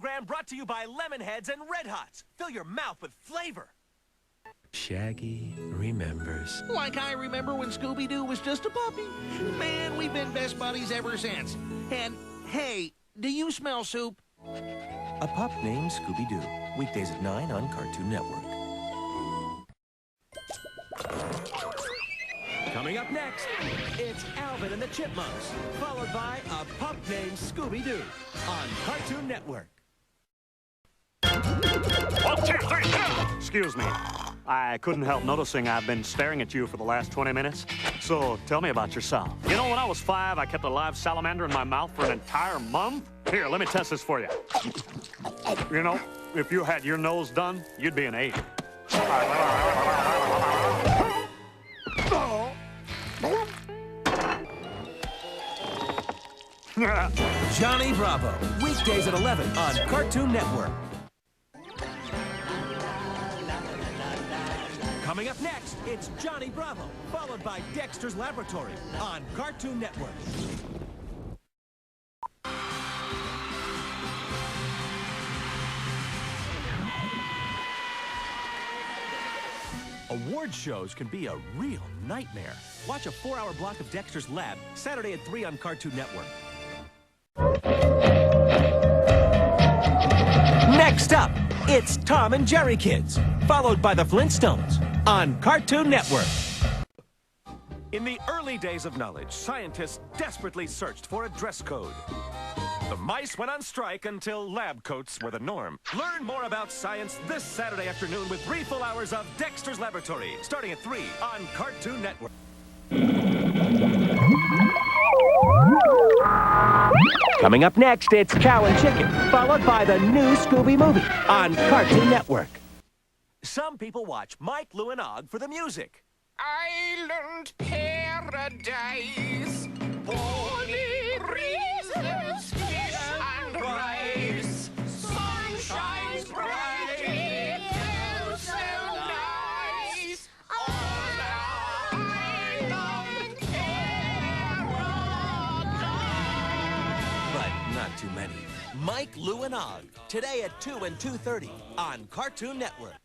program brought to you by Lemonheads and Red Hots. Fill your mouth with flavor. Shaggy remembers. Like I remember when Scooby-Doo was just a puppy. Man, we've been best buddies ever since. And, hey, do you smell soup? A pup named Scooby-Doo. Weekdays at 9 on Cartoon Network. Coming up next, it's Alvin and the Chipmunks, followed by a pup named Scooby-Doo on Cartoon Network. 1, 2, 3, go! Excuse me. I couldn't help noticing I've been staring at you for the last 20 minutes. So tell me about yourself. You know, when I was 5, I kept a live salamander in my mouth for an entire month. Here, let me test this for you. You know, if you had your nose done, you'd be an 8. Johnny Bravo, weekdays at 11 on Cartoon Network. Coming up next, it's Johnny Bravo, followed by Dexter's Laboratory on Cartoon Network. Award shows can be a real nightmare. Watch a 4-hour block of Dexter's Lab, Saturday at 3 on Cartoon Network. Next up, it's Tom and Jerry Kids, followed by the Flintstones on Cartoon Network. In the early days of knowledge, scientists desperately searched for a dress code. The mice went on strike until lab coats were the norm. Learn more about science this Saturday afternoon with 3 full hours of Dexter's Laboratory, starting at 3 on Cartoon Network. Coming up next, it's Cow and Chicken, followed by the new Scooby movie on Cartoon Network. Some people watch Mike, Lou, and Og for the music. Island paradise, bonny breezes, fish and rice, sunshine's bright, it feels so nice. On Island paradise. But not too many. Mike, Lou, and Og, today at 2 and 2:30 on Cartoon Network.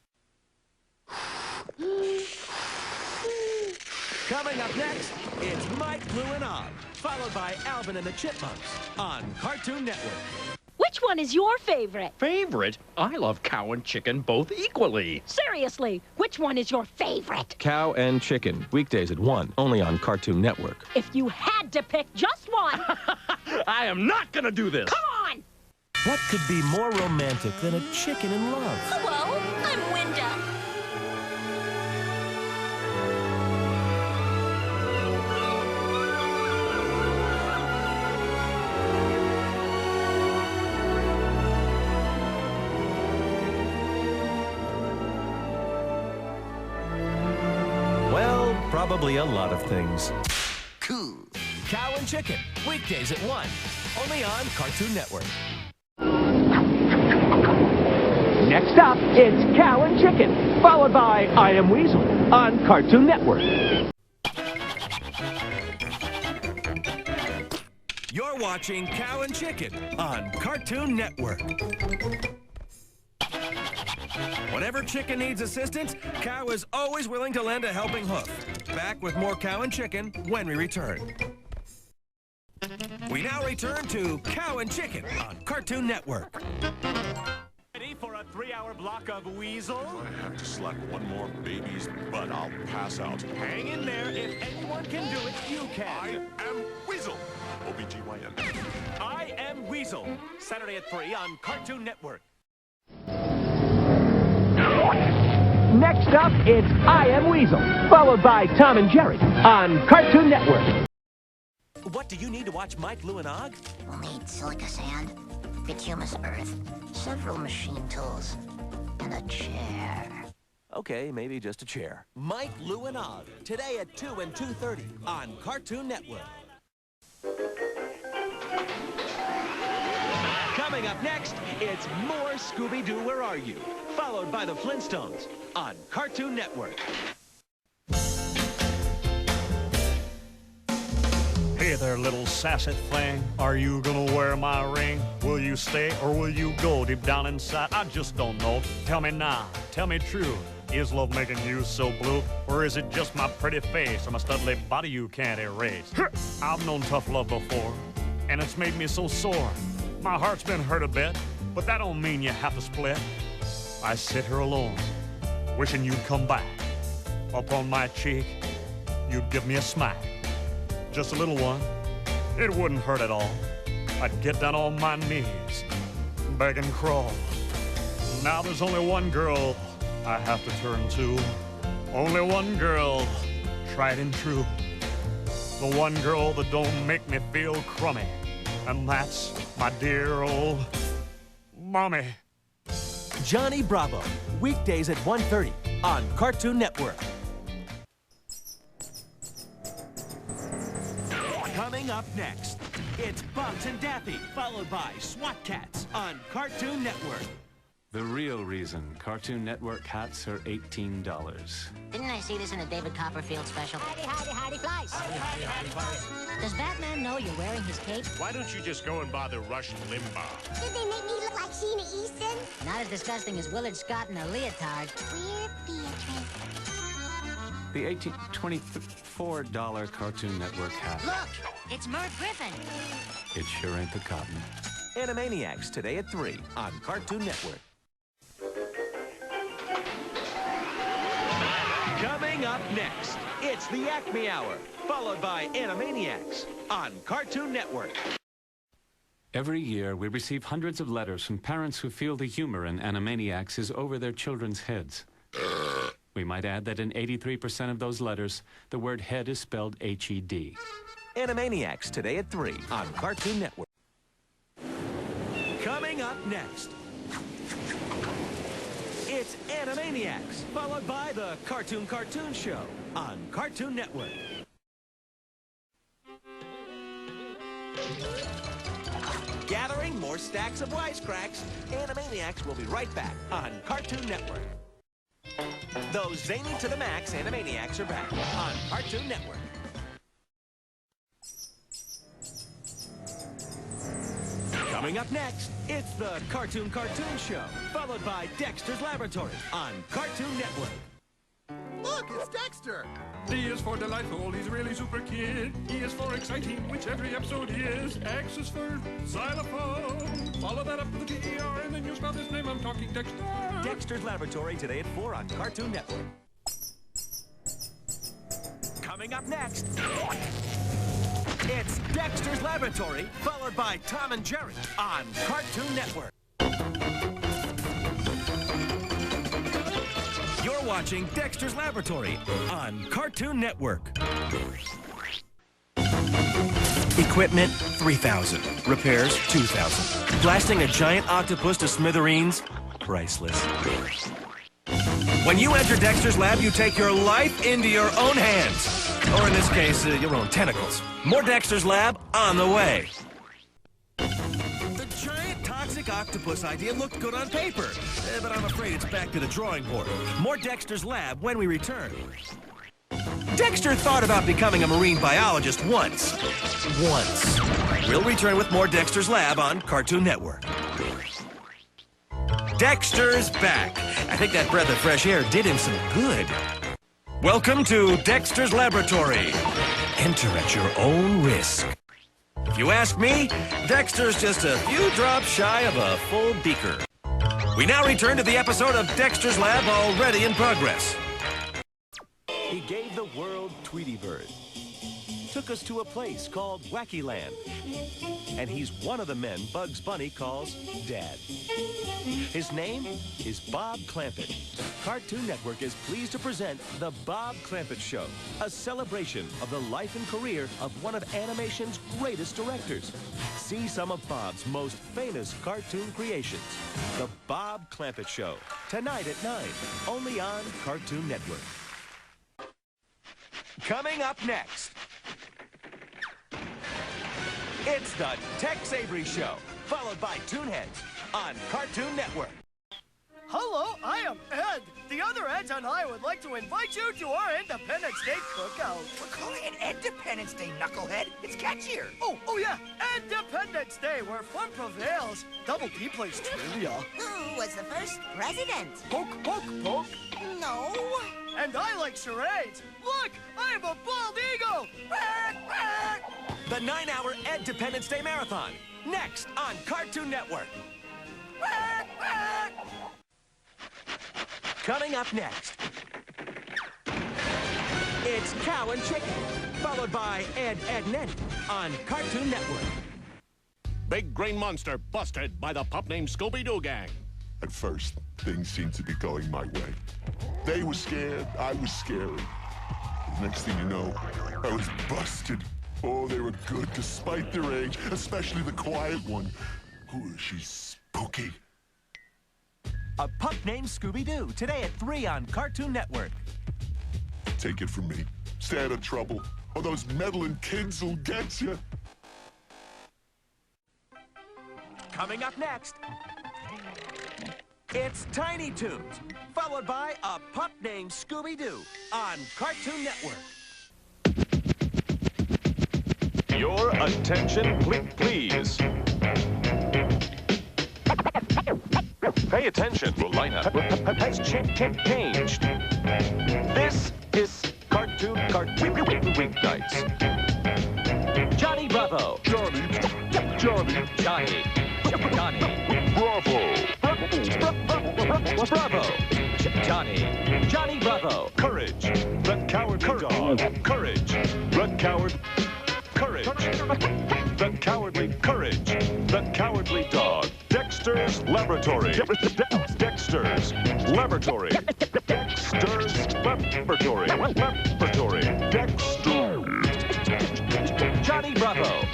Coming up next, it's Mike, Lou, and Og, followed by Alvin and the Chipmunks on Cartoon Network. Which one is your favorite? Favorite? I love Cow and Chicken both equally. Seriously, which one is your favorite? Cow and Chicken, weekdays at 1, only on Cartoon Network. If you had to pick just one. I am not gonna do this. Come on! What could be more romantic than a chicken in love? Hello, I'm Winda. Well, probably a lot of things. Cool. Cow and Chicken, weekdays at 1, only on Cartoon Network. Next up, it's Cow and Chicken, followed by I Am Weasel on Cartoon Network. You're watching Cow and Chicken on Cartoon Network. Whenever Chicken needs assistance, Cow is always willing to lend a helping hoof. Back with more Cow and Chicken when we return. We now return to Cow and Chicken on Cartoon Network. Ready for a 3-hour block of Weasel? If I have to slap one more baby's butt, I'll pass out. Hang in there. If anyone can do it, you I can. am Weasel. OBGYN. I Am Weasel. Saturday at 3 on Cartoon Network. Next up, it's I Am Weasel, followed by Tom and Jerry on Cartoon Network. What do you need to watch Mike, Lou, and Og? We'll need silica sand, bituminous earth, several machine tools, and a chair. Okay, maybe just a chair. Mike, Lou, and Og, today at 2 and 2:30 on Cartoon Network. Coming up next, it's more Scooby-Doo, Where Are You? Followed by the Flintstones on Cartoon Network. Hey, Hey there, little sassy thing. Are you gonna wear my ring? Will you stay or will you go deep down inside? I just don't know. Tell me now, tell me true. Is love making you so blue? Or is it just my pretty face or my studly body you can't erase? I've known tough love before, and it's made me so sore. My heart's been hurt a bit, but that don't mean you have to split. I sit here alone, wishing you'd come back. Upon my cheek, you'd give me a smack. Just a little one, it wouldn't hurt at all. I'd get down on my knees, beg and crawl. Now there's only one girl I have to turn to. Only one girl, tried and true. The one girl that don't make me feel crummy. And that's my dear old mommy. Johnny Bravo, weekdays at 1:30 on Cartoon Network. Coming up next, it's Bugs and Daffy, followed by SWAT Cats on Cartoon Network. The real reason Cartoon Network hats are $18. Didn't I see this in a David Copperfield special? Hidey, flies. Does Batman know you're wearing his cape? Why don't you just go and bother Rush Limbaugh? Did they make me look like Sheena Easton? Not as disgusting as Willard Scott in a leotard. We're Beatrice. The $24 Cartoon Network hat. Look, it's Merv Griffin. It sure ain't the cotton. Animaniacs today at 3 on Cartoon Network. Coming up next, it's the Acme Hour, followed by Animaniacs on Cartoon Network. Every year, we receive hundreds of letters from parents who feel the humor in Animaniacs is over their children's heads. We might add that in 83% of those letters, the word head is spelled H-E-D. Animaniacs today at 3 on Cartoon Network. Coming up next, it's Animaniacs, followed by the Cartoon Show on Cartoon Network. Gathering more stacks of wisecracks, Animaniacs will be right back on Cartoon Network. Those zany to the max Animaniacs are back on Cartoon Network. Coming up next, it's the Cartoon Show, followed by Dexter's Laboratory on Cartoon Network. Look, it's Dexter! D is for delightful, he's really super kid. E is for exciting, which every episode is. X is for xylophone. Follow that up with the D-E-R, and then you'll spell his name. I'm talking Dexter. Dexter's Laboratory today at 4 on Cartoon Network. Coming up next, it's Dexter's Laboratory, followed by Tom and Jerry on Cartoon Network. You're watching Dexter's Laboratory on Cartoon Network. Equipment, 3,000. Repairs, 2,000. Blasting a giant octopus to smithereens, priceless. When you enter Dexter's Lab, you take your life into your own hands. Or in this case, your own tentacles. More Dexter's Lab on the way. The giant toxic octopus idea looked good on paper, but I'm afraid it's back to the drawing board. More Dexter's Lab when we return. Dexter thought about becoming a marine biologist once. We'll return with more Dexter's Lab on Cartoon Network. Dexter's back. I think that breath of fresh air did him some good. Welcome to Dexter's Laboratory. Enter at your own risk. If you ask me, Dexter's just a few drops shy of a full beaker. We now return to the episode of Dexter's Lab already in progress. He gave the world Tweety Bird. Took us to a place called Wacky Land. And he's one of the men Bugs Bunny calls Dad. His name is Bob Clampett. Cartoon Network is pleased to present The Bob Clampett Show, a celebration of the life and career of one of animation's greatest directors. See some of Bob's most famous cartoon creations. The Bob Clampett Show, tonight at 9, only on Cartoon Network. Coming up next, it's the Tex Avery Show, followed by Toonheads on Cartoon Network. Hello, I am Ed. The other Eds and I would like to invite you to our Independence Day cookout. We're calling it Independence Day, knucklehead. It's catchier. Oh yeah, Independence Day, where fun prevails. Double D plays trivia. Who was the first president? Poke, poke, poke. No. And I like charades. Look, I am a bald eagle. The 9-hour Independence Day Marathon. Next on Cartoon Network. Coming up next, it's Cow and Chicken, followed by Ed, and Eddie on Cartoon Network. Big green monster busted by the pup named Scooby-Doo gang. At first, things seemed to be going my way. They were scared, I was scary. The next thing you know, I was busted. Oh, they were good despite their age, especially the quiet one. Ooh, she's spooky. A pup named Scooby-Doo, today at 3 on Cartoon Network. Take it from me. Stay out of trouble, or those meddling kids will get you. Coming up next, it's Tiny Toons, followed by a pup named Scooby-Doo on Cartoon Network. Your attention, please. Pay attention. The lineup has changed. This is Cartoon Weeknights. Johnny Bravo. Johnny. Bravo. Bravo. Johnny Bravo. Courage. The Cowardly Dog. Courage. The Coward. Courage. The Cowardly Courage. The Cowardly Dog. Dexter's Laboratory. Dexter's Laboratory. Dexter's Laboratory. Dexter. Johnny Bravo.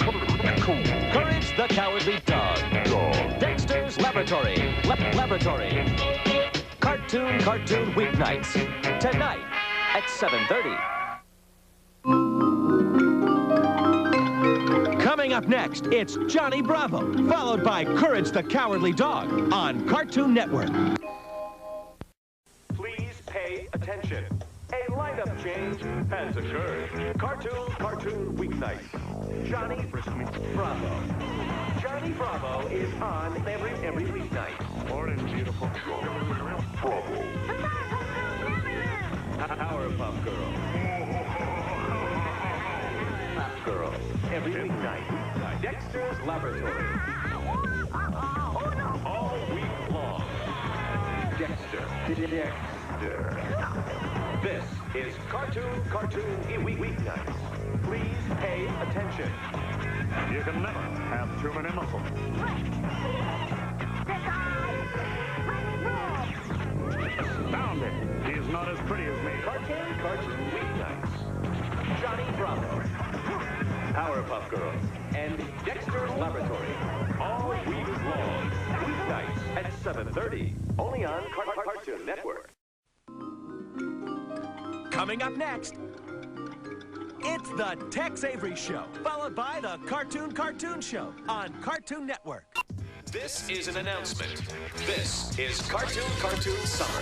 Courage the Cowardly Dog. Dexter's Laboratory. Laboratory. Cartoon Weeknights. Tonight at 7:30. Coming up next, it's Johnny Bravo, followed by Courage the Cowardly Dog on Cartoon Network. Please pay attention. A lineup change has occurred. Cartoon Weeknight. Johnny Bravo. Johnny Bravo is on every weeknight. Morning, beautiful. Bravo. Powerpuff Girl. Girl. Every weeknight. Dexter's Laboratory. All week long. Dexter. This is Cartoon Weeknights. Please pay attention. You can never have too many muscles. Astounding. He's not as pretty as me. Cartoon Weeknights. Johnny Bravo. Powerpuff Girls, and Dexter's Laboratory. All week long. Weeknights at 7:30. Only on Cartoon Network. Coming up next, it's the Tex Avery Show, followed by the Cartoon Show on Cartoon Network. This is an announcement. This is Cartoon Summer.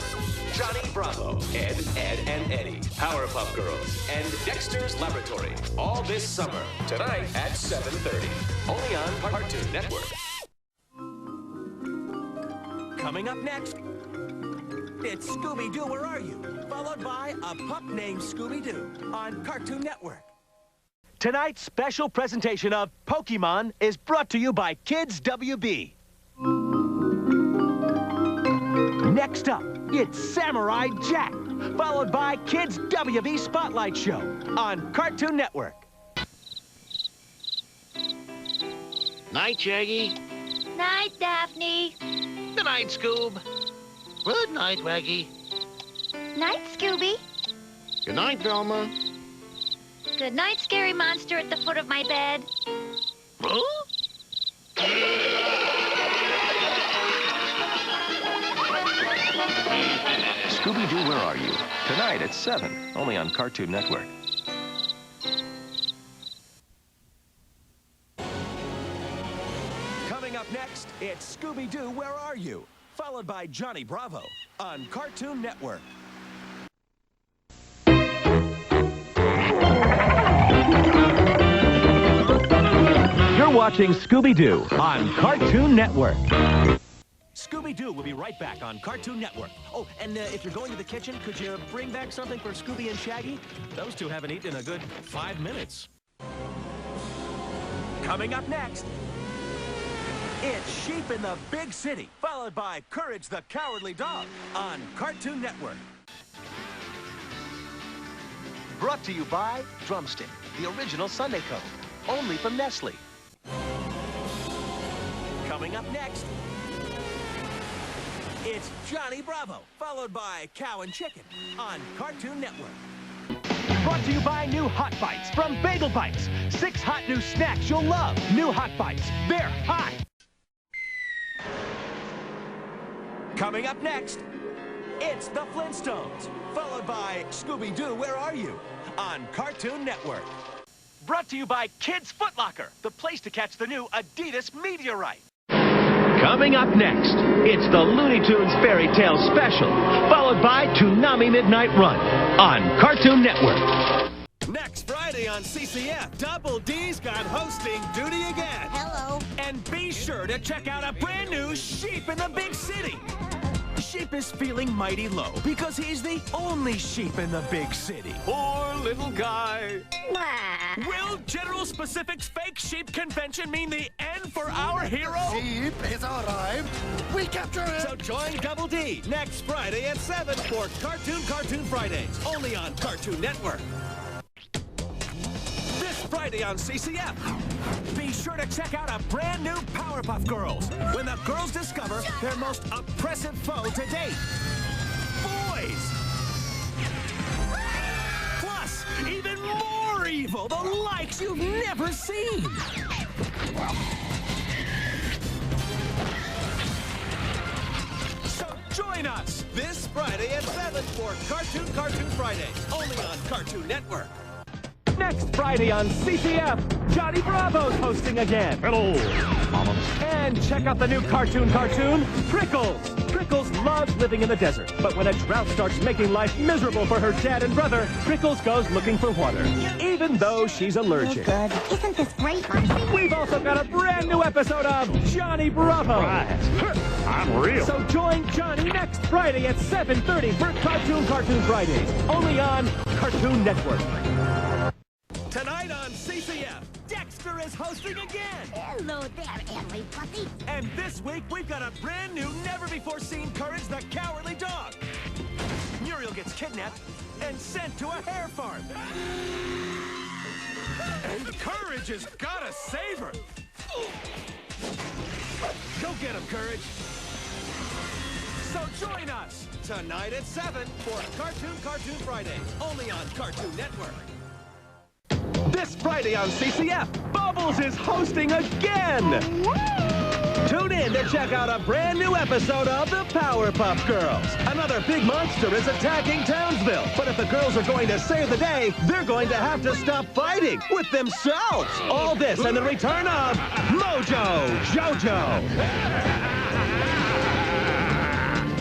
Johnny Bravo, Ed, and Eddie, Powerpuff Girls, and Dexter's Laboratory. All this summer, tonight at 7:30. Only on Cartoon Network. Coming up next, it's Scooby-Doo, Where Are You? Followed by a pup named Scooby-Doo on Cartoon Network. Tonight's special presentation of Pokemon is brought to you by Kids WB. Next up, it's Samurai Jack, followed by Kids WB Spotlight Show on Cartoon Network. Night, Shaggy. Night, Daphne. Good night, Scoob. Good night, Waggy. Night, Scooby. Good night, Velma. Good night, scary monster at the foot of my bed. Huh? Scooby-Doo, Where Are You? Tonight at 7, only on Cartoon Network. Coming up next, it's Scooby-Doo, Where Are You? followed by Johnny Bravo on Cartoon Network. You're watching Scooby-Doo on Cartoon Network. Scooby-Doo will be right back on Cartoon Network. Oh, and if you're going to the kitchen, could you bring back something for Scooby and Shaggy? Those two haven't eaten in a good 5 minutes. Coming up next, it's Sheep in the Big City, followed by Courage the Cowardly Dog on Cartoon Network. Brought to you by Drumstick, the original Sunday Cone, only from Nestle. Coming up next, it's Johnny Bravo, followed by Cow and Chicken on Cartoon Network. Brought to you by new Hot Bites from Bagel Bites. 6 hot new snacks you'll love. New Hot Bites, they're hot. Coming up next, it's the Flintstones, followed by Scooby-Doo, Where Are You? On Cartoon Network. Brought to you by Kids Foot Locker, the place to catch the new Adidas Meteorite. Coming up next, it's the Looney Tunes Fairy Tale Special, followed by Toonami Midnight Run on Cartoon Network. Next Friday on CCF, Double D's got hosting duty again. Hello. And be sure to check out a brand new Sheep in the Big City. Sheep is feeling mighty low because he's the only sheep in the big city. Poor little guy. Will General Specific's fake sheep convention mean the end for our hero? Sheep has arrived. We capture him. So join Double D next Friday at 7 for Cartoon Fridays, only on Cartoon Network. This Friday on CCF, be sure to check out a brand new Powerpuff Girls when the girls discover their most oppressive foe to date, boys. Plus, even more evil, the likes you've never seen. So join us this Friday at 7 for Cartoon Fridays, only on Cartoon Network. Next Friday on CCF, Johnny Bravo's hosting again. Hello, Mama. And check out the new cartoon, Prickles. Prickles loves living in the desert, but when a drought starts making life miserable for her dad and brother, Prickles goes looking for water, even though she's allergic. Good. Isn't this great, Monty? We've also got a brand new episode of Johnny Bravo. Right. I'm real. So join Johnny next Friday at 7:30 for Cartoon Fridays, only on Cartoon Network. Tonight on CCF, Dexter is hosting again. Hello there, everybody. And this week, we've got a brand new, never-before-seen Courage the Cowardly Dog. Muriel gets kidnapped and sent to a hare farm. And Courage has gotta save her. Go get him, Courage. So join us tonight at 7 for Cartoon Fridays, only on Cartoon Network. This Friday on CCF, Bubbles is hosting again! Tune in to check out a brand new episode of the Powerpuff Girls. Another big monster is attacking Townsville. But if the girls are going to save the day, they're going to have to stop fighting with themselves. All this and the return of Mojo Jojo.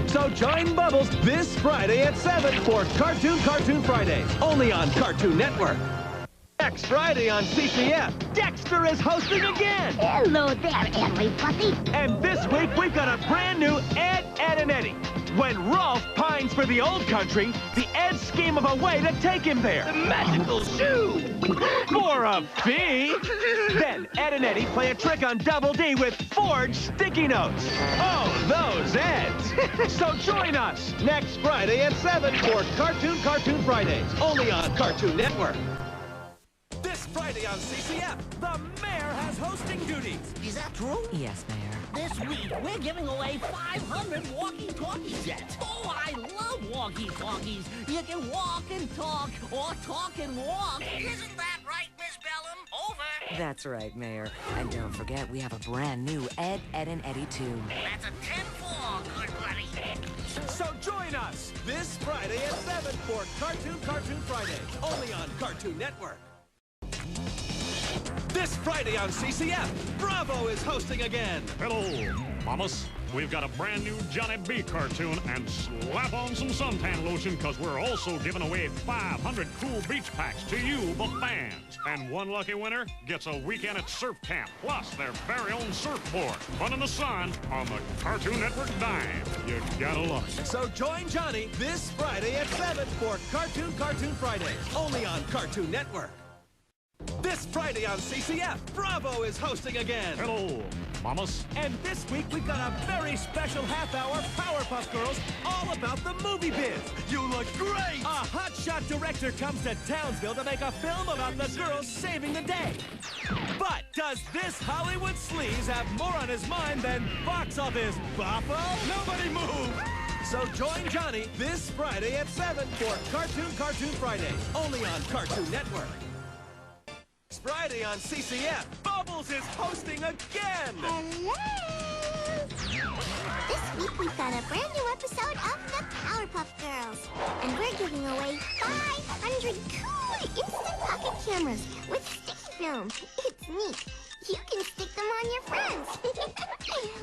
So join Bubbles this Friday at 7 for Cartoon Fridays, only on Cartoon Network. Next Friday on CCF, Dexter is hosting again. Hello there, everybody. And this week, we've got a brand new Ed, Ed, and Eddie. When Rolf pines for the old country, the Eds scheme of a way to take him there. The magical shoe! For a fee! Then Ed and Eddie play a trick on Double D with forged sticky notes. Oh, those Eds! So join us next Friday at 7 for Cartoon Fridays, only on Cartoon Network. This Friday on CCF, the mayor has hosting duties. Is that true? Yes, Mayor. This week, we're giving away 500 walkie-talkie sets. Oh, I love walkie-talkies. You can walk and talk, or talk and walk. Isn't that right, Miss Bellum? Over. That's right, Mayor. And don't forget, we have a brand new Ed, Ed, and Eddie tune. That's a 10-4, good buddy. So join us this Friday at 7 for Cartoon Fridays, only on Cartoon Network. This Friday on CCF, Bravo is hosting again. Hello, Mamas. we've got a brand new Johnny B cartoon, and slap on some suntan lotion, because we're also giving away 500 cool beach packs to you, the fans. And one lucky winner gets a weekend at surf camp, plus their very own surfboard. Fun in the sun on the Cartoon Network dime. You gotta love it. So join Johnny this Friday at 7 for Cartoon Fridays, only on Cartoon Network. This Friday on CCF, Bravo is hosting again. Hello, mamas. And this week we've got a very special half-hour Powerpuff Girls all about the movie biz. You look great! A hotshot director comes to Townsville to make a film about the girls saving the day. But does this Hollywood sleaze have more on his mind than box office boffo? Nobody move! So join Johnny this Friday at 7 for Cartoon Fridays, only on Cartoon Network. Friday on CCF, Bubbles is hosting again! Hello! This week we've got a brand new episode of the Powerpuff Girls. And we're giving away 500 cool instant pocket cameras with stick film. It's neat. You can stick them on your friends.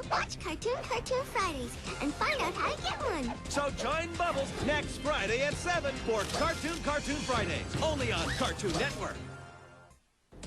Watch Cartoon Fridays and find out how to get one. So join Bubbles next Friday at 7 for Cartoon Fridays, only on Cartoon Network.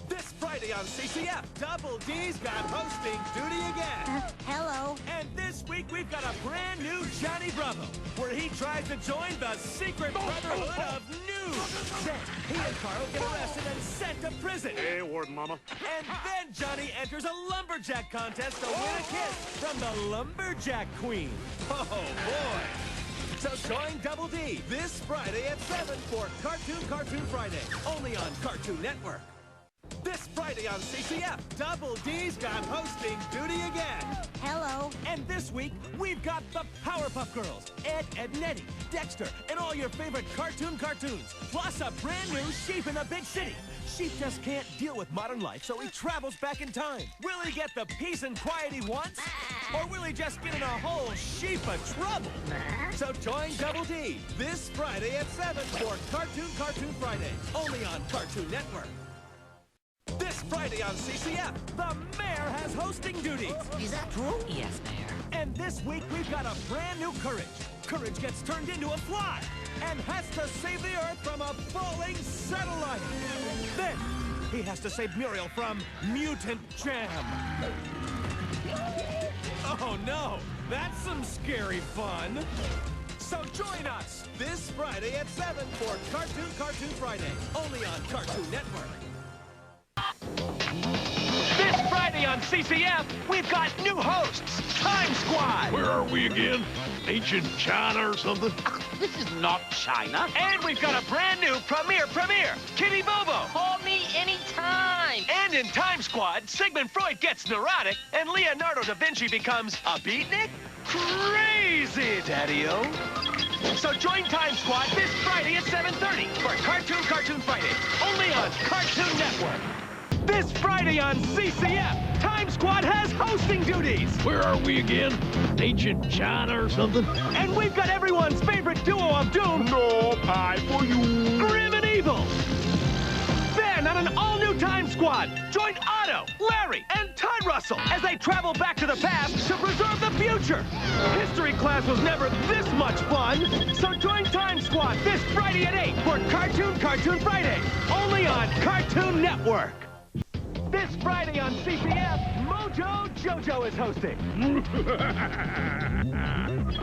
This Friday on CCF, Double D's got hosting duty again. Hello. And this week we've got a brand new Johnny Bravo, where he tries to join the secret brotherhood of news. Then he and Carl get arrested and sent to prison. Hey, Warden Mama. And then Johnny enters a lumberjack contest to win a kiss from the Lumberjack Queen. Oh, boy. So join Double D this Friday at 7 for Cartoon Friday, only on Cartoon Network. This Friday on CCF, Double D's got hosting duty again. Hello. And this week, we've got the Powerpuff Girls, Ed, Edd and Eddy, Dexter, and all your favorite cartoons, plus a brand new Sheep in the Big City. Sheep just can't deal with modern life, so he travels back in time. Will he get the peace and quiet he wants? Or will he just get in a whole sheep of trouble? So join Double D this Friday at 7 for Cartoon Fridays, only on Cartoon Network. This Friday on CCF, the mayor has hosting duties. Is that true? Yes, Mayor. And this week we've got a brand new Courage. Courage gets turned into a fly and has to save the Earth from a falling satellite. Then he has to save Muriel from Mutant Jam. Oh no, that's some scary fun. So join us this Friday at 7 for Cartoon Friday, only on Cartoon Network. This Friday on CCF, we've got new hosts, Time Squad. Where are we again? Ancient China or something? This is not China. And we've got a brand new premiere, Kitty Bobo. Call me anytime. And in Time Squad, Sigmund Freud gets neurotic and Leonardo da Vinci becomes a beatnik? Crazy, Daddy-O. So join Time Squad this Friday at 7:30 for Cartoon Fridays, only on Cartoon Network. This Friday on CCF, Time Squad has hosting duties. Where are we again? Ancient China or something? And we've got everyone's favorite duo of doom. No pie for you. Grim and Evil. Then on an all-new Time Squad, join Otto, Larry, and Todd Russell as they travel back to the past to preserve the future. History class was never this much fun. So join Time Squad this Friday at 8 for Cartoon Friday, only on Cartoon Network. This Friday on CCF, Mojo Jojo is hosting.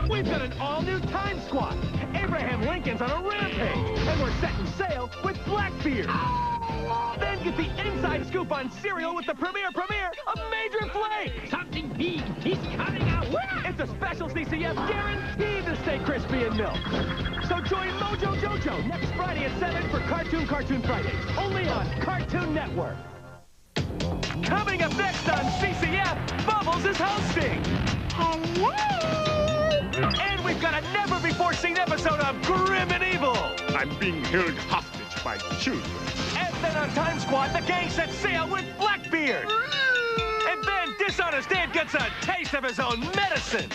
We've got an all-new Time Squad. Abraham Lincoln's on a rampage, and we're setting sail with Blackbeard. Then get the inside scoop on cereal with the premiere of Major Flake. Something big is coming out. It's a special CCF guaranteed to stay crispy and milk. So join Mojo Jojo next Friday at 7 for Cartoon Fridays, only on Cartoon Network. Coming up next on CCF, Bubbles is hosting. Hello! And we've got a never-before-seen episode of Grim and Evil. I'm being held hostage by children. And then on Time Squad, the gang sets sail with Blackbeard. And then Dishonest Ed gets a taste of his own medicine.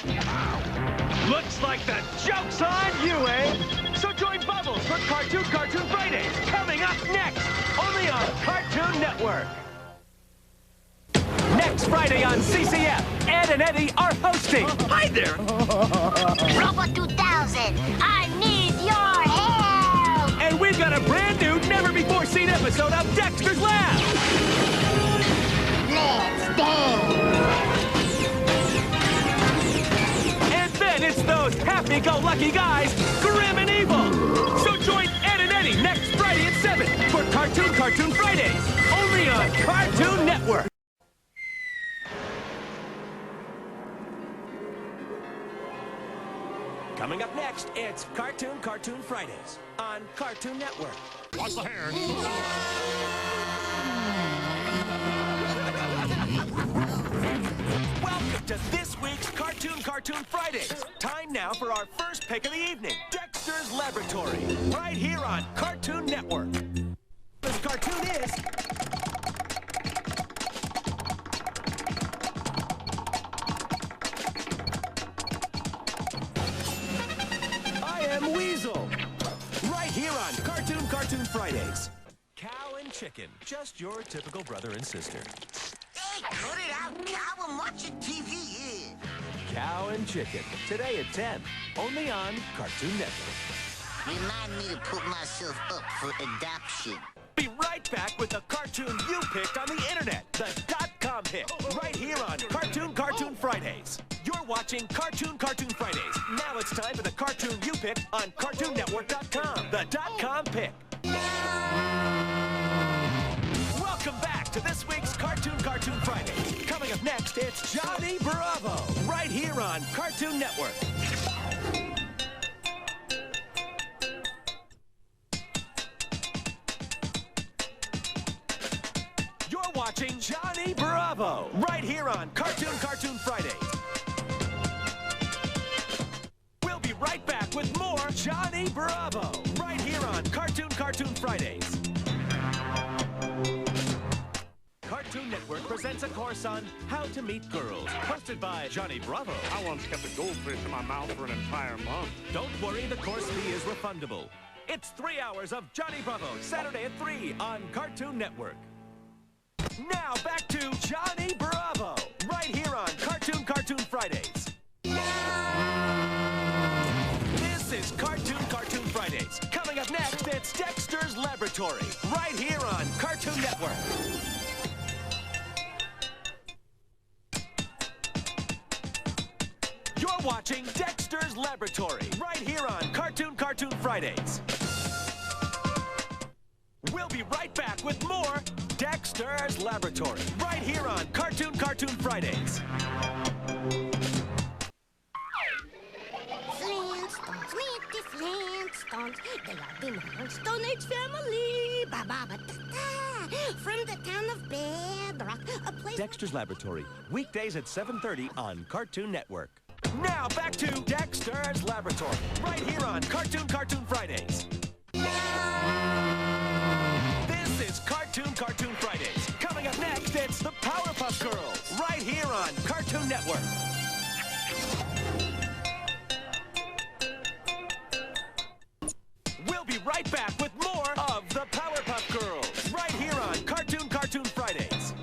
Looks like the joke's on you, eh? So join Bubbles for Cartoon Fridays, coming up next, only on Cartoon Network. Next Friday on CCF, Ed, Ed and Eddie are hosting. Hi there. Robot 2000, I need your help! And we've got a brand new, never-before-seen episode of Dexter's Lab. Let's dance! And then it's those happy-go-lucky guys, grim and evil. So join Ed and Eddie next Friday at 7 for Cartoon Fridays, only on Cartoon Network. Coming up next, it's Cartoon Fridays on Cartoon Network. Watch the hair. Welcome to this week's Cartoon Fridays. Time now for our first pick of the evening, Dexter's Laboratory, right here on Cartoon Network. This cartoon is... I Am Weasel, right here on Cartoon Fridays. Cow and Chicken, just your typical brother and sister. Hey, cut it out, Cow. I'm watching TV here. Cow and Chicken, today at 10, only on Cartoon Network. Remind me to put myself up for adoption. Be right back with the cartoon you picked on the internet, the .com hit, right here on Cartoon Fridays. You're watching Cartoon Fridays. Now it's time for the cartoon you picked on CartoonNetwork.com, the .com pick. Welcome back to this week's Cartoon Fridays. Coming up next, it's Johnny Bravo, right here on Cartoon Network. You're watching Johnny Bravo, right here on Cartoon Fridays. We'll be right back with more Johnny Bravo, right here on Cartoon Fridays. Cartoon Network presents a course on how to meet girls, hosted by Johnny Bravo. I once kept a goldfish in my mouth for an entire month. Don't worry, the course fee is refundable. It's 3 hours of Johnny Bravo, Saturday at 3 on Cartoon Network. Now back to Johnny Bravo, right here on Cartoon Fridays. This is Cartoon Fridays. Coming up next, it's Dexter's Laboratory, right here on Cartoon Network. You're watching Dexter's Laboratory, right here on Cartoon Fridays. We'll be right back with more Dexter's Laboratory, right here on Cartoon Fridays. Flintstones, with the Flintstones. They are the Stone Age family. Ba-ba-ba-da-da. From the town of Bedrock, a place... Dexter's Laboratory, weekdays at 7:30 on Cartoon Network. Now back to Dexter's Laboratory, right here on Cartoon Fridays. This is Cartoon Fridays. Coming up next, it's the Powerpuff Girls, right here on Cartoon Network. We'll be right back with more of the Powerpuff Girls, right here on Cartoon Fridays.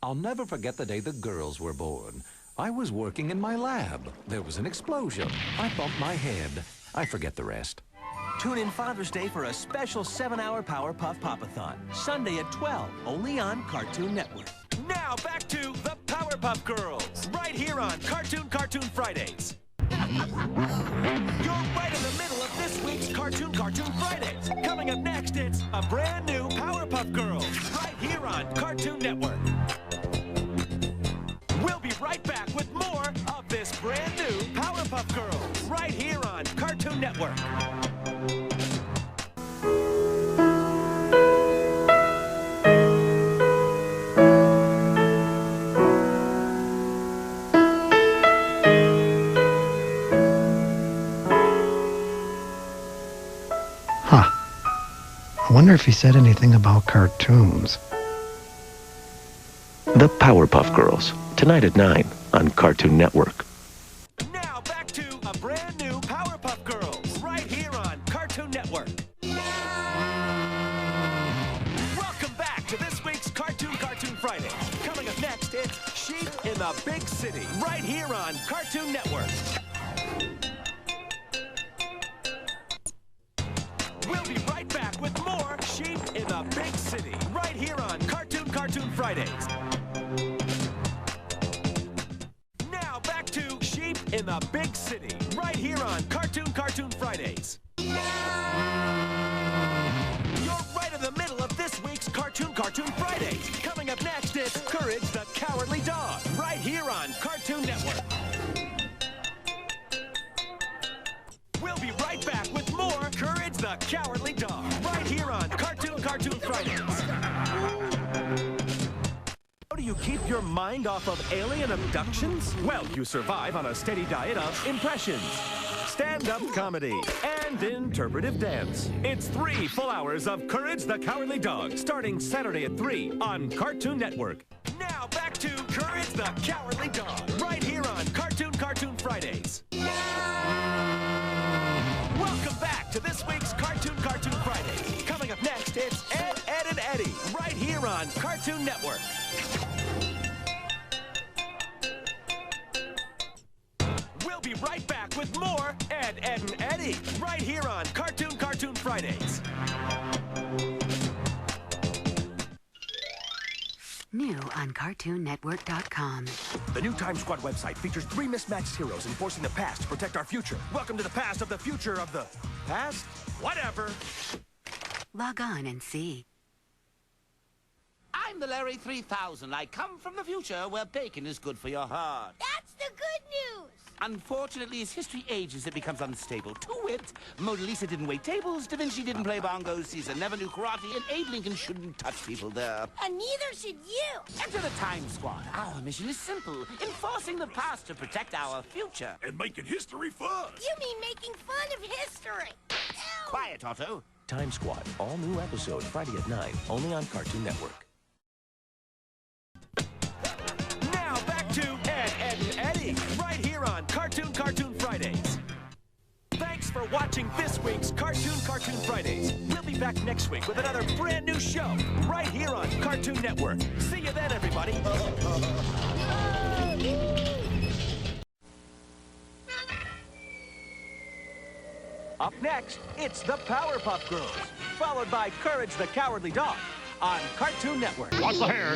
I'll never forget the day the girls were born. I was working in my lab. There was an explosion. I bumped my head. I forget the rest. Tune in Father's Day for a special 7-hour Powerpuff Pop-a-thon, Sunday at 12, only on Cartoon Network. Now back to the Powerpuff Girls, right here on Cartoon Fridays. You're right in the middle of this week's Cartoon Fridays. Coming up next, it's a brand new Powerpuff Girls, right here on Cartoon Network. We'll be right back with more of this brand new Powerpuff Girls, right here on Cartoon Network. I wonder if he said anything about cartoons. The Powerpuff Girls, tonight at 9 on Cartoon Network. Now back to a brand new Powerpuff Girls, right here on Cartoon Network. Welcome back to this week's Cartoon Fridays. Coming up next, it's in the Big City, right here on Cartoon Network. We'll be right back with more Sheep in the Big City, right here on Cartoon Fridays. Now back to Sheep in the Big City, right here on Cartoon Fridays. You're right in the middle of this week's Cartoon Fridays. Coming up next, it's Courage the Cowardly Dog, right here on Cartoon Network. We'll be right back with more Courage the Cowardly Dog, right here on Cartoon Fridays. How do you keep your mind off of alien abductions? Well, you survive on a steady diet of impressions, stand-up comedy, and interpretive dance. It's 3 full hours of Courage the Cowardly Dog, starting Saturday at 3 on Cartoon Network. Now back to Courage the Cowardly Dog, right here on Cartoon Fridays. Welcome back to this week's Cartoon Fridays. Coming up next, it's Ed, and Eddie, right here on Cartoon Network. We'll be right back with more Ed, and Eddie, right here on Cartoon Fridays. New on CartoonNetwork.com. The new Time Squad website features 3 mismatched heroes enforcing the past to protect our future. Welcome to the past of the future of the past? Whatever. Log on and see. I'm the Larry 3000. I come from the future where bacon is good for your heart. That's the good news. Unfortunately, as history ages, it becomes unstable. To wit, Mona Lisa didn't wait tables, Da Vinci didn't play bongos, Caesar never knew karate, and Abe Lincoln shouldn't touch people there. And neither should you. Enter the Time Squad. Our mission is simple, enforcing the past to protect our future. And making history fun. You mean making fun of history. Ew. Quiet, Otto. Time Squad, all new episode Friday at 9, only on Cartoon Network. Now back to Ed, and Eddie, right here on Cartoon Fridays. Thanks for watching this week's Cartoon Fridays. We'll be back next week with another brand new show, right here on Cartoon Network. See you then, everybody. Up next, it's the Powerpuff Girls, followed by Courage the Cowardly Dog on Cartoon Network. Watch the hair.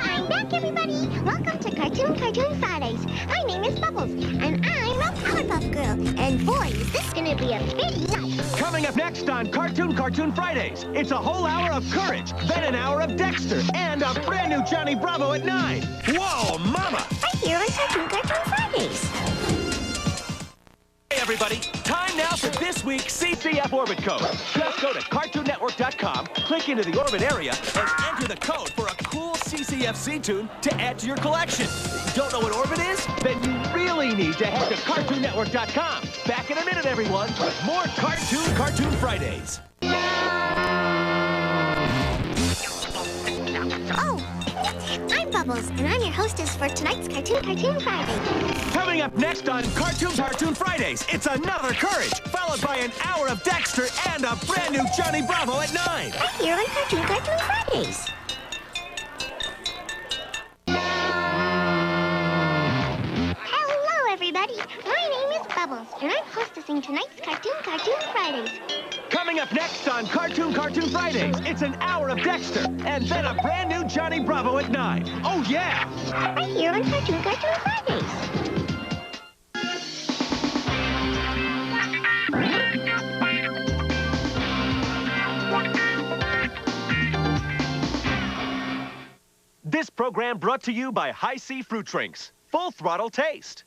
I'm back, everybody. Welcome to Cartoon Fridays. My name is Bubbles, and I'm a Powerpuff Girl. And boy, is this gonna be a big night. Coming up next on Cartoon Fridays, it's a whole hour of Courage, then an hour of Dexter, and a brand new Johnny Bravo at 9. Whoa, mama! Right here on Cartoon Fridays. Hey, everybody. Time now for this week's CCF Orbit Code. Just go to CartoonNetwork.com, click into the Orbit area, and enter the code for a cool CCFC tune to add to your collection. Don't know what Orbit is? Then you really need to head to CartoonNetwork.com. Back in a minute, everyone, with more Cartoon Fridays. Oh, I'm Bubbles, and I'm your hostess for tonight's Cartoon Friday. Coming up next on Cartoon Fridays, it's another Courage, followed by an hour of Dexter and a brand new Johnny Bravo at 9. Right here on Cartoon Fridays. Hello, everybody. My name is Bubbles, and I'm hostessing tonight's Cartoon Fridays. Coming up next on Cartoon Fridays, it's an hour of Dexter, and then a brand new Johnny Bravo at 9. Oh, yeah! Right here on Cartoon Fridays. This program brought to you by High C Fruit Drinks. Full throttle taste.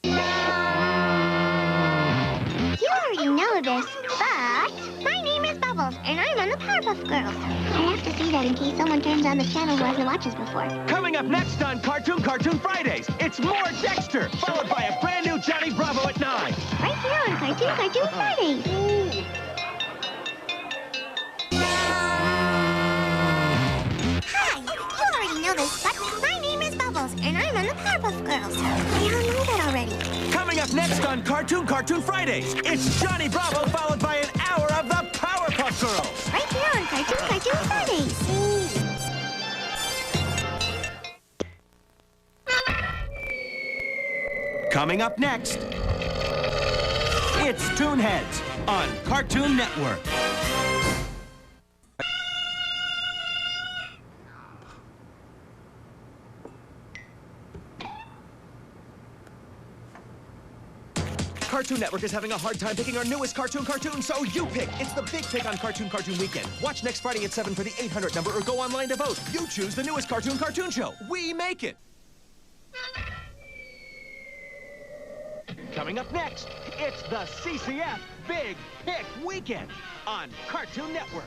You already know this, but my name is Bubbles, and I'm on the Powerpuff Girls. I have to say that in case someone turns on the channel who hasn't watched us before. Coming up next on Cartoon Fridays, it's more Dexter, followed by a brand new Johnny Bravo at 9. Right here on Cartoon Fridays. Hi, you already know the Powerpuff Girls. We all know that already. Coming up next on Cartoon Fridays, it's Johnny Bravo followed by an hour of the Powerpuff Girls. Right here on Cartoon Fridays. Coming up next, it's Toonheads on Cartoon Network. Cartoon Network is having a hard time picking our newest cartoon, so you pick. It's the big pick on Cartoon Weekend. Watch next Friday at 7 for the 800 number or go online to vote. You choose the newest cartoon show. We make it. Coming up next, it's the CCF Big Pick Weekend on Cartoon Network.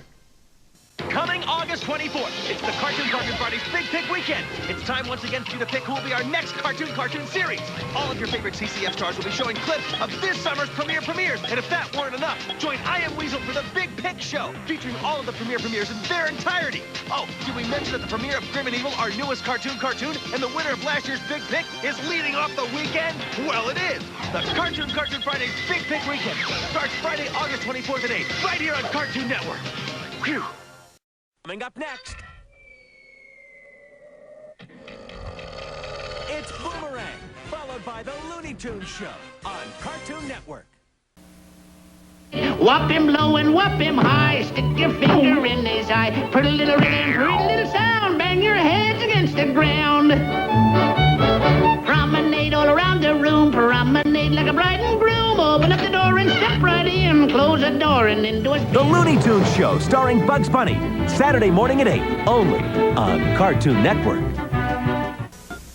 Coming August 24th, it's the Cartoon Fridays Big Pick Weekend. It's time once again for you to pick who will be our next cartoon series. All of your favorite CCF stars will be showing clips of this summer's premieres. And if that weren't enough, join I Am Weasel for the Big Pick Show, featuring all of the premieres in their entirety. Oh, did we mention that the premiere of Grim and Evil, our newest cartoon, and the winner of last year's Big Pick is leading off the weekend? Well, it is. The Cartoon Fridays Big Pick Weekend starts Friday, August 24th at 8, right here on Cartoon Network. Phew. Coming up next, it's Boomerang, followed by the Looney Tunes Show on Cartoon Network. Whop him low and whop him high, stick your finger in his eye, pretty little rhythm, pretty little sound, bang your heads against the ground. Promenade all around the room, promenade like a bride and groom, open up the door and step right in, close the door and into a... The Looney Tunes Show, starring Bugs Bunny, Saturday morning at 8, only on Cartoon Network.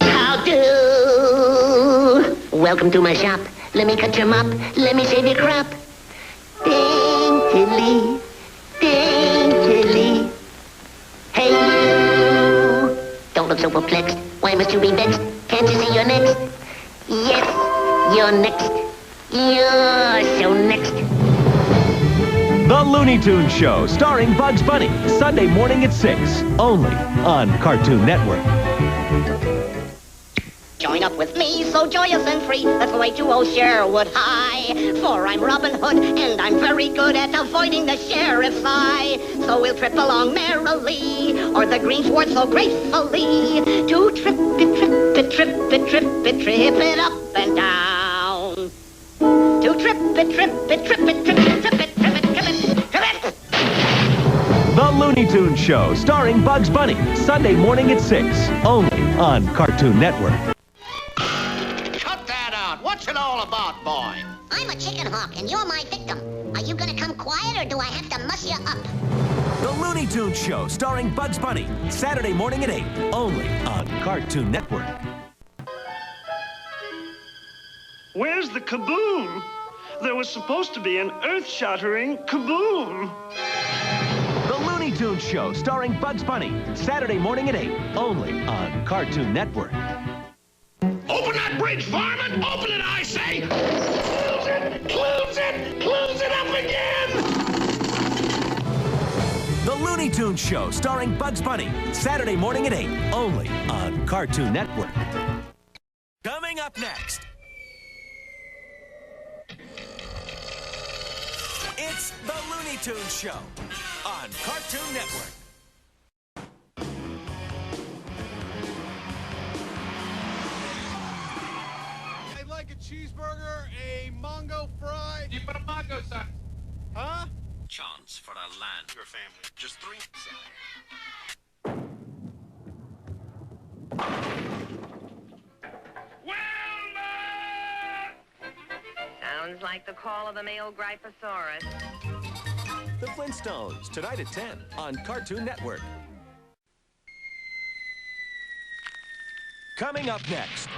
How do? Welcome to my shop. Let me cut your mop. Let me shave your crop. Daintily, daintily. Hey, you. Don't look so perplexed. Why must you be vexed? Can't you see you're next? Yes, you're next. You're so next. The Looney Tunes Show, starring Bugs Bunny, Sunday morning at 6, only on Cartoon Network. Join up with me, so joyous and free. Let's go away to old Sherwood High. For I'm Robin Hood, and I'm very good at avoiding the sheriff's eye. So we'll trip along merrily, or the greensward so gracefully. To trip it up and down. To trip it. The Looney Tunes Show, starring Bugs Bunny, Sunday morning at 6, only on Cartoon Network. Cut that out. What's it all about, boy? I'm a chicken hawk, and you're my victim. Are you gonna come quiet, or do I have to muss you up? The Looney Tunes Show, starring Bugs Bunny, Saturday morning at 8, only on Cartoon Network. Where's the kaboom? There was supposed to be an earth-shattering kaboom. The Looney Tunes Show, starring Bugs Bunny, Saturday morning at 8, only on Cartoon Network. Open that bridge, varmint! Open it, I say! Close it up again! The Looney Tunes Show, starring Bugs Bunny, Saturday morning at 8, only on Cartoon Network. Coming up next, it's the Looney Tunes Show on Cartoon Network. I'd like a cheeseburger, a mango fry. You put a mango sign. Huh? Chance for a land. Your family. Just 3. Sounds like the call of the male Gryposaurus. The Flintstones, tonight at 10 on Cartoon Network. Coming up next,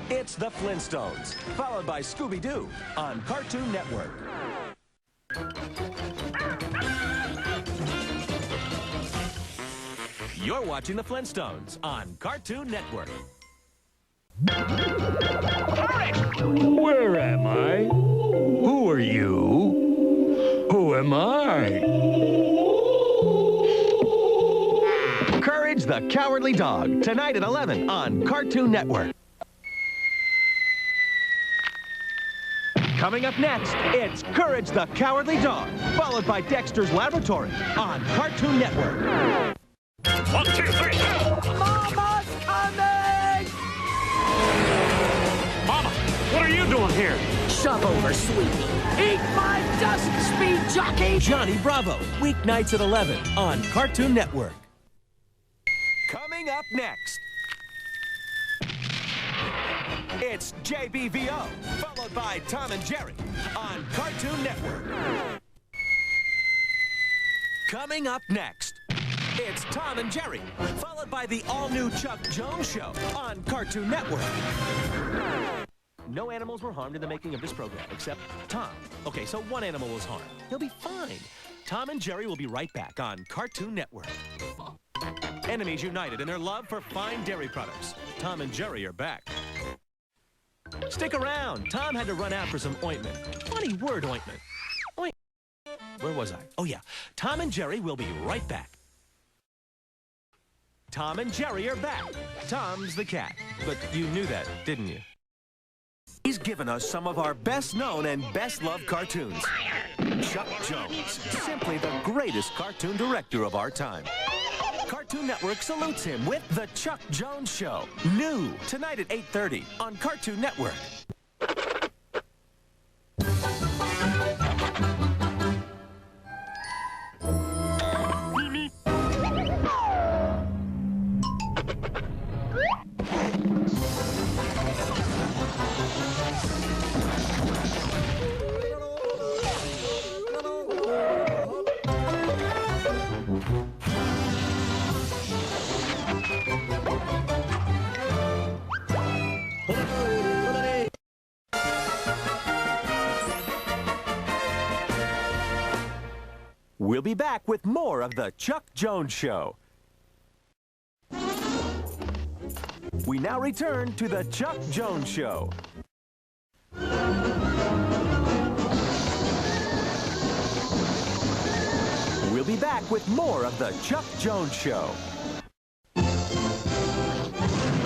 it's the Flintstones, followed by Scooby-Doo on Cartoon Network. You're watching the Flintstones on Cartoon Network. Where am I? Who are you? Who am I? Courage, the Cowardly Dog, tonight at 11 on Cartoon Network. Coming up next, it's Courage the Cowardly Dog, followed by Dexter's Laboratory on Cartoon Network. 1, 2, 3, go! Mama's coming! Mama, what are you doing here? Shove over, sweetie. Eat my dust, speed jockey! Johnny Bravo, weeknights at 11 on Cartoon Network. Coming up next, it's JBVO, followed by Tom and Jerry on Cartoon Network. Coming up next, it's Tom and Jerry, followed by the all-new Chuck Jones Show on Cartoon Network. No animals were harmed in the making of this program, except Tom. Okay, so one animal was harmed. He'll be fine. Tom and Jerry will be right back on Cartoon Network. Enemies united in their love for fine dairy products. Tom and Jerry are back. Stick around. Tom had to run out for some ointment. Funny word, ointment. Where was I? Oh, yeah. Tom and Jerry will be right back. Tom and Jerry are back. Tom's the cat. But you knew that, didn't you? He's given us some of our best-known and best-loved cartoons. Chuck Jones, simply the greatest cartoon director of our time. Cartoon Network salutes him with The Chuck Jones Show. New, tonight at 8:30 on Cartoon Network. We'll be back with more of The Chuck Jones Show. We now return to The Chuck Jones Show. We'll be back with more of The Chuck Jones Show.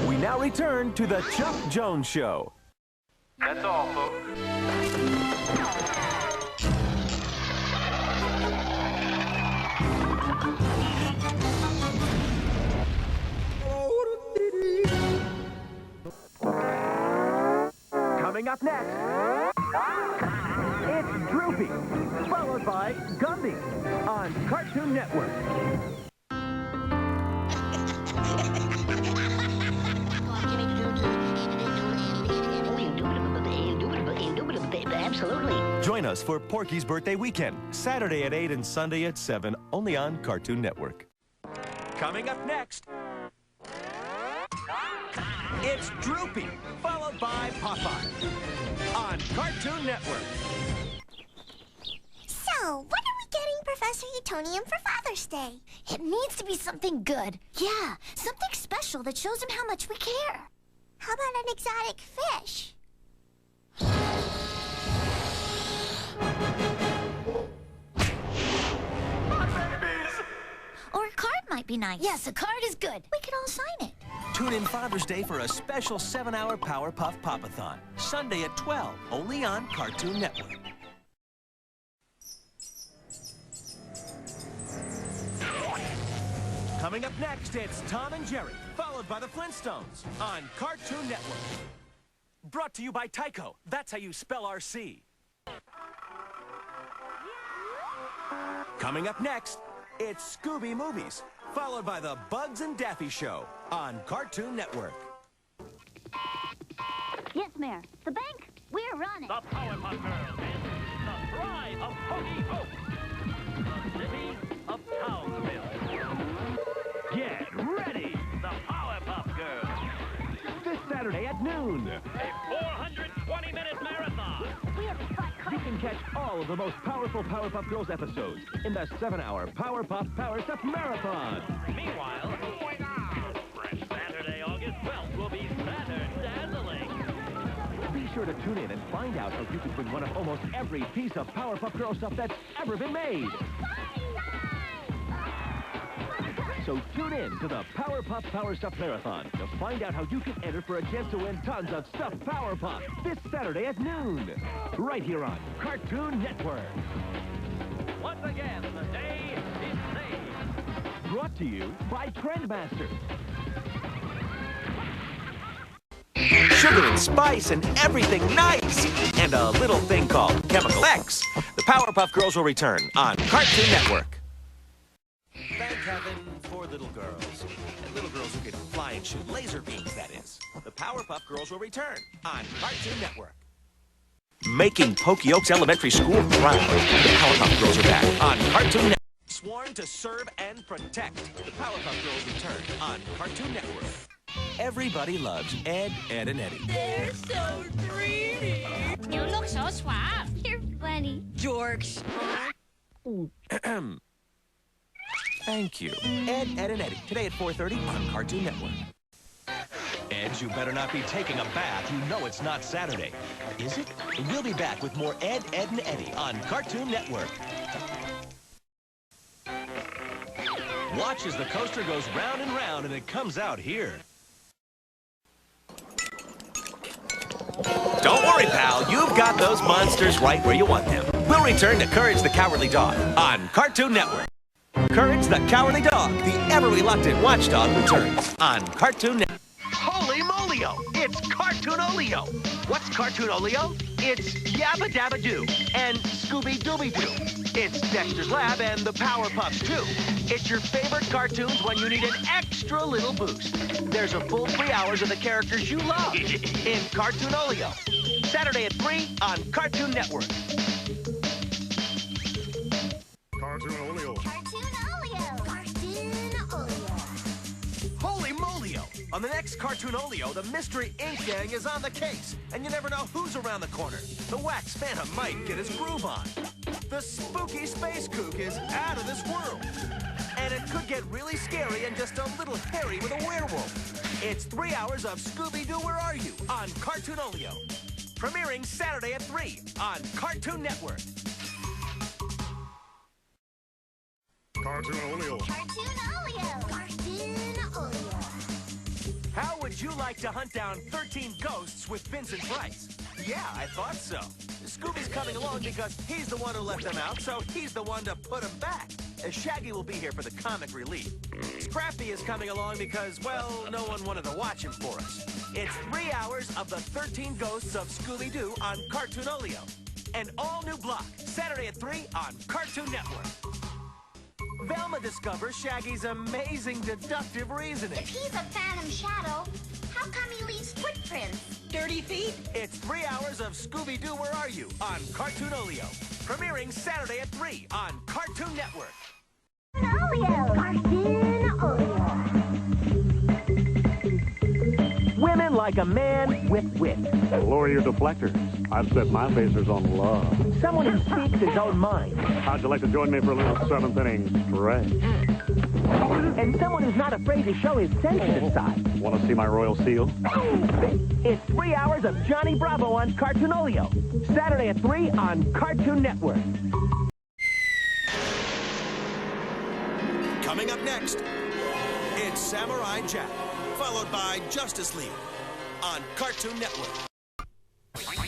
We now return to The Chuck Jones Show. That's all, folks. Coming up next, it's Droopy, followed by Gumby on Cartoon Network. Absolutely. Join us for Porky's Birthday Weekend, Saturday at 8 and Sunday at 7, only on Cartoon Network. Coming up next, it's Droopy, followed by Popeye on Cartoon Network. So, what are we getting Professor Utonium for Father's Day? It needs to be something good. Yeah, something special that shows him how much we care. How about an exotic fish? Or a card might be nice. Yes, a card is good. We could all sign it. Tune in Father's Day for a special 7-hour Powerpuff Popathon, Sunday at 12, only on Cartoon Network. Coming up next, it's Tom and Jerry, followed by the Flintstones on Cartoon Network. Brought to you by Tyco. That's how you spell RC. Coming up next, it's Scooby Movies, followed by the Bugs and Daffy Show on Cartoon Network. Yes, Mayor. The bank, we're running. The Powerpuff Girls and the Bride of Pokey Hope. The city of Townsville. Get ready, the Powerpuff Girls. This Saturday at noon. A 420-minute marathon. You can catch all of the most powerful Powerpuff Girls episodes in the 7-hour Powerpuff Power Step Marathon. Meanwhile, fresh Saturday, August 12th will be Saturn-dazzling. Be sure to tune in and find out how you can win one of almost every piece of Powerpuff Girl stuff that's ever been made. So tune in to the Powerpuff Power Stuff Marathon to find out how you can enter for a chance to win tons of stuffed Powerpuff this Saturday at noon. Right here on Cartoon Network. Once again, the day is saved. Brought to you by Trendmaster. Sugar and spice and everything nice. And a little thing called Chemical X. The Powerpuff Girls will return on Cartoon Network. Thank heaven for little girls. And little girls who can fly and shoot laser beams, that is. The Powerpuff Girls will return on Cartoon Network. Making Pokey Oaks Elementary School proud. The Powerpuff Girls are back on Cartoon Network. Sworn to serve and protect. The Powerpuff Girls return on Cartoon Network. Everybody loves Ed, Ed, and Eddie. They're so dreamy. You look so suave. You're funny. Jorks. Thank you. Ed, Ed, and Eddie. Today at 4:30 on Cartoon Network. Eds, you better not be taking a bath. You know it's not Saturday. Is it? We'll be back with more Ed, Ed, and Eddie on Cartoon Network. Watch as the coaster goes round and round and it comes out here. Don't worry, pal. You've got those monsters right where you want them. We'll return to Courage the Cowardly Dog on Cartoon Network. Courage the Cowardly Dog, the ever-reluctant watchdog, returns on Cartoon Network. Holy molio! It's Cartoonolio! What's Cartoonolio? It's Yabba Dabba Doo and Scooby Dooby Doo. It's Dexter's Lab and the Powerpuffs, too. It's your favorite cartoons when you need an extra little boost. There's a full 3 hours of the characters you love in Cartoonolio. Saturday at 3 on Cartoon Network. Cartoonolio. Cartoonolio. Cartoonolio. Holy molio! On the next Cartoonolio, the Mystery Ink Gang is on the case, and you never know who's around the corner. The Wax Phantom might get his groove on. The spooky space kook is out of this world. And it could get really scary and just a little hairy with a werewolf. It's 3 hours of Scooby-Doo, Where Are You? On Cartoonolio. Premiering Saturday at 3 on Cartoon Network. Cartoonolio. Cartoonolio. Cartoonolio. How would you like to hunt down 13 ghosts with Vincent Price? Yeah, I thought so. Scooby's coming along because he's the one who let them out, so he's the one to put them back. Shaggy will be here for the comic relief. Scrappy is coming along because, well, no one wanted to watch him for us. It's 3 hours of the 13 Ghosts of Scooby-Doo on Cartoonolio. An all-new block, Saturday at 3 on Cartoon Network. Velma discovers Shaggy's amazing deductive reasoning. If he's a phantom shadow, how come he leaves footprints? Dirty feet? It's 3 hours of Scooby-Doo, Where Are You? On Cartoonolio. Premiering Saturday at 3 on Cartoon Network. Women like a man with wit. Lower your deflectors. I've set my phasers on love. Someone who speaks his own mind. How'd you like to join me for a little seventh inning stretch? And someone who's not afraid to show his sensitive side. Want to see my royal seal? It's 3 hours of Johnny Bravo on Cartoonolio. Saturday at 3 on Cartoon Network. Coming up next, it's Samurai Jack, followed by Justice League on Cartoon Network.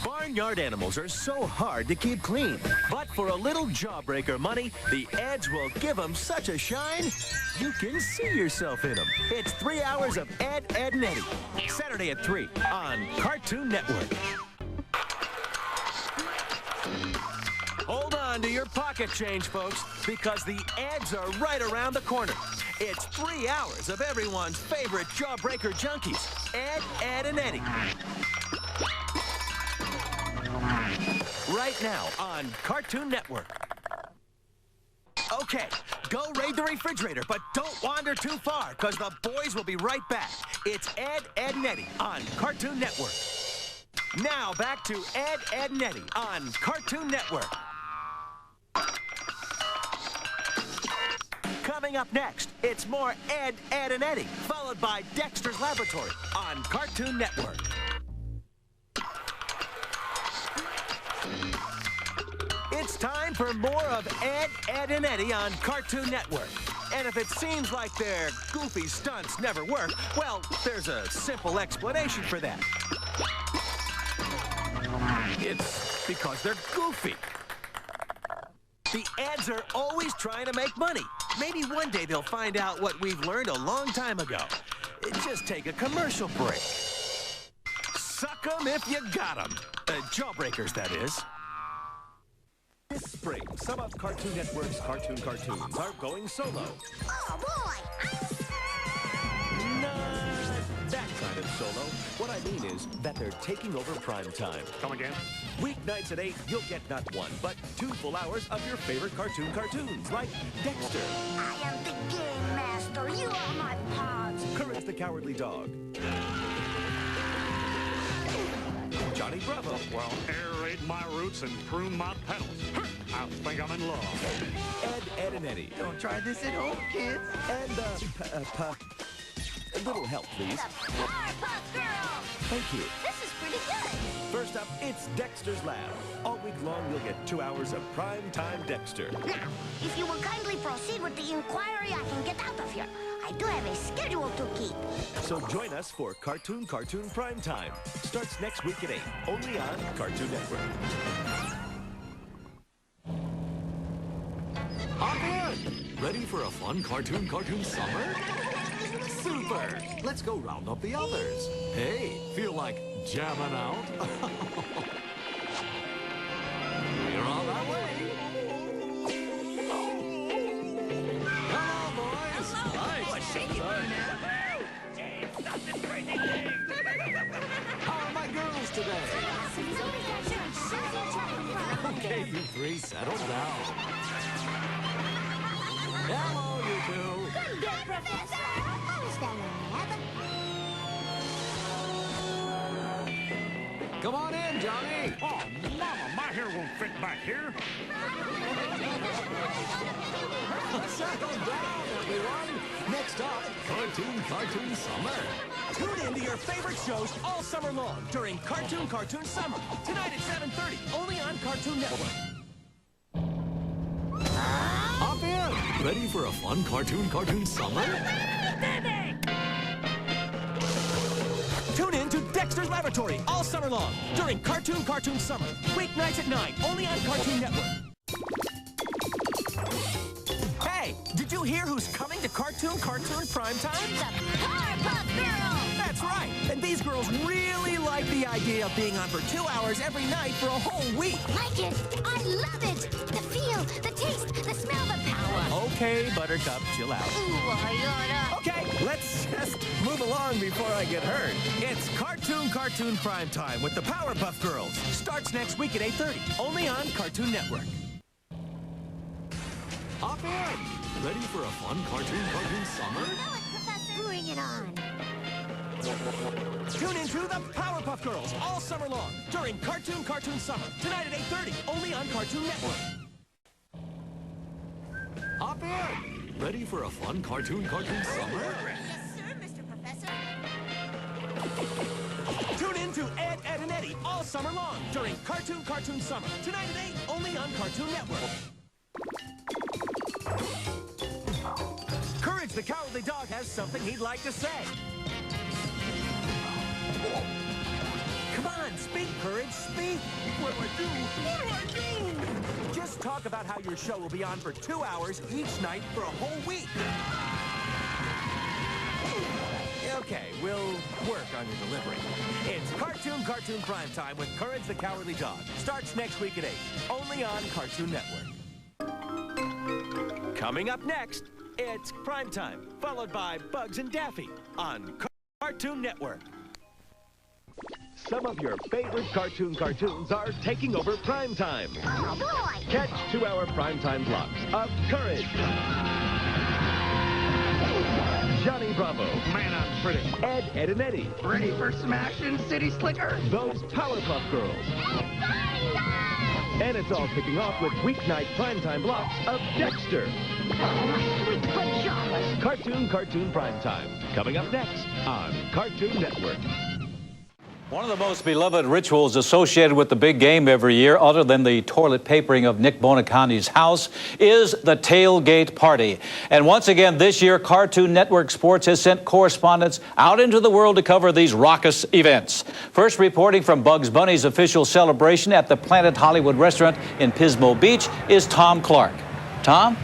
Barnyard animals are so hard to keep clean, but for a little jawbreaker money, the Eds will give them such a shine, you can see yourself in them. It's 3 hours of Ed, Ed, and Eddie, Saturday at 3 on Cartoon Network. Hold on to your pocket change, folks, because the Eds are right around the corner. It's 3 hours of everyone's favorite jawbreaker junkies, Ed, Ed, and Eddie. Right now on Cartoon Network. Okay, go raid the refrigerator, but don't wander too far, because the boys will be right back. It's Ed, Ed, and Eddie on Cartoon Network. Now back to Ed, Ed, and Eddie on Cartoon Network. Coming up next, it's more Ed, Ed, and Eddie, followed by Dexter's Laboratory on Cartoon Network. It's time for more of Ed, Ed, and Eddie on Cartoon Network. And if it seems like their goofy stunts never work, well, there's a simple explanation for that. It's because they're goofy. The ads are always trying to make money. Maybe one day they'll find out what we've learned a long time ago. Just take a commercial break. Suck 'em if you got 'em. Jawbreakers, that is. This spring, some of Cartoon Network's cartoons are going solo. Oh, boy! Not that kind of solo. What I mean is that they're taking over prime time. Come again? Weeknights at 8, you'll get not 1, but 2 full hours of your favorite cartoons, like Dexter. I am the game master. You are my paws. Courage the Cowardly Dog. Johnny Bravo. Well, aerate my roots and prune my petals. I think I'm in love. Ed, and Eddie. Don't try this at home, kids. And, a little help, please. Powerpuff Girls! Thank you. This is pretty good. First up, it's Dexter's Lab. All week long, you'll get 2 hours of prime time Dexter. Now, if you will kindly proceed with the inquiry, I can get out of here. I do have a schedule to keep. So join us for Cartoon Prime Time. Starts next week at 8, only on Cartoon Network. Hop in! Ready for a fun cartoon summer? Super! Let's go round up the others. Hey, feel like jamming out? We're on our way. Hello, boys. Hi. What's shaking you now? Hey, stop this crazy thing. How are my girls today? Okay, you three, settle down. Hello, you two. Good day, Professor. How's the lab? Come on in, Johnny. Oh, Mama, my hair won't fit back here. Settle down, everyone. Next up, Cartoon Summer. Tune in to your favorite shows all summer long during Cartoon Summer. Tonight at 7:30, only on Cartoon Network. Hop in. Ready for a fun Cartoon Summer? Tune in to Dexter's Laboratory all summer long during Cartoon Summer. Weeknights at 9, only on Cartoon Network. Hey, did you hear who's coming to Cartoon Prime Time? The Powerpuff Girls! That's right. And these girls really like the idea of being on for 2 hours every night for a whole week. Like it! I love it! The feel, the taste, the smell, the power! Okay, Buttercup, chill out. Ooh, I oughta. Okay, let's just move along before I get hurt. It's Cartoon Prime Time with the Powerpuff Girls. Starts next week at 8:30, only on Cartoon Network. Hop in. Ready for a fun Cartoon Summer? Bring it on. Tune into the Powerpuff Girls all summer long during Cartoon Summer. Tonight at 8:30, only on Cartoon Network. Hop in. Ready for a fun Cartoon Summer? Yes, sir, Mr. Professor. Tune in to Ed, and Eddie all summer long during Cartoon Summer. Tonight at 8, only on Cartoon Network. Courage the Cowardly Dog has something he'd like to say. Come on, speak, Courage, speak. What do I do? Just talk about how your show will be on for 2 hours each night for a whole week. Okay, we'll work on your delivery. It's Cartoon Prime Time with Courage the Cowardly Dog. Starts next week at 8, only on Cartoon Network. Coming up next, it's Prime Time, followed by Bugs and Daffy on Cartoon Network. Some of your favorite cartoons are taking over prime time. Oh, boy! Catch 2-hour primetime blocks of Courage, Johnny Bravo, Man, I'm pretty. Ed, and Eddie. Ready for smashing, City Slicker? Those Powerpuff Girls. And it's all kicking off with weeknight primetime blocks of Dexter. Oh, my sweet pajamas! Cartoon Primetime. Coming up next on Cartoon Network. One of the most beloved rituals associated with the big game every year, other than the toilet papering of Nick Bonaconti's house, is the tailgate party. And once again this year, Cartoon Network Sports has sent correspondents out into the world to cover these raucous events. First reporting from Bugs Bunny's official celebration at the Planet Hollywood restaurant in Pismo Beach is Tom Clark. Tom?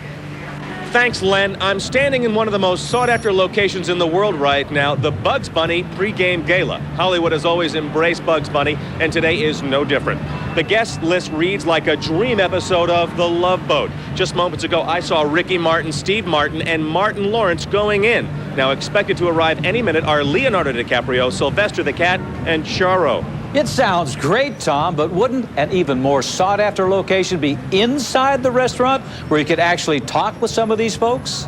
Thanks, Len. I'm standing in one of the most sought-after locations in the world right now, the Bugs Bunny pregame gala. Hollywood has always embraced Bugs Bunny, and today is no different. The guest list reads like a dream episode of The Love Boat. Just moments ago, I saw Ricky Martin, Steve Martin, and Martin Lawrence going in. Now expected to arrive any minute are Leonardo DiCaprio, Sylvester the Cat, and Charo. It sounds great, Tom, but wouldn't an even more sought-after location be inside the restaurant where you could actually talk with some of these folks?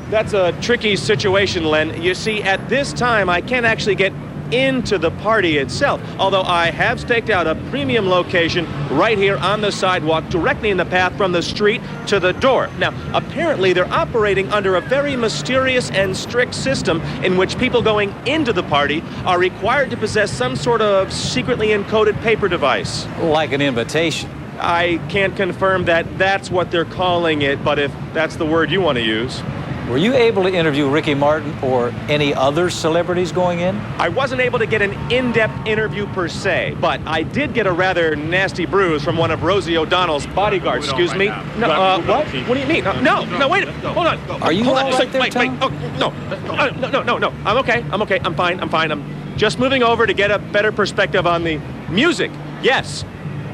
That's a tricky situation, Len. You see, at this time, I can't actually get into the party itself, although I have staked out a premium location right here on the sidewalk, directly in the path from the street to the door. Now, apparently they're operating under a very mysterious and strict system in which people going into the party are required to possess some sort of secretly encoded paper device. Like an invitation. I can't confirm that that's what they're calling it, but if that's the word you want to use. Were you able to interview Ricky Martin or any other celebrities going in? I wasn't able to get an in-depth interview per se, but I did get a rather nasty bruise from one of Rosie O'Donnell's bodyguards. Excuse me? No, what? What do you mean? No, wait, hold on. Are you all right there, Tom? Oh, no. I'm okay. I'm fine. I'm just moving over to get a better perspective on the music. Yes.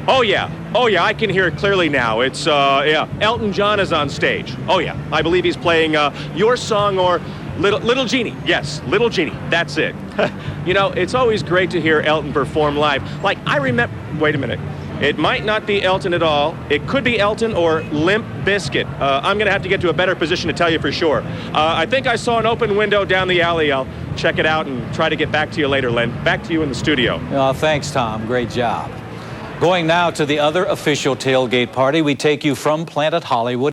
Oh yeah, I can hear it clearly now. It's, Elton John is on stage. Oh yeah, I believe he's playing your song or Little Genie. Yes, Little Genie, that's it. You know, it's always great to hear Elton perform live. Like, I remember, wait a minute. It might not be Elton at all. It could be Elton or Limp Bizkit. I'm gonna have to get to a better position to tell you for sure. I think I saw an open window down the alley. I'll check it out and try to get back to you later, Len. Back to you in the studio. Oh, thanks, Tom, great job. Going now to the other official tailgate party, we take you from Planet Hollywood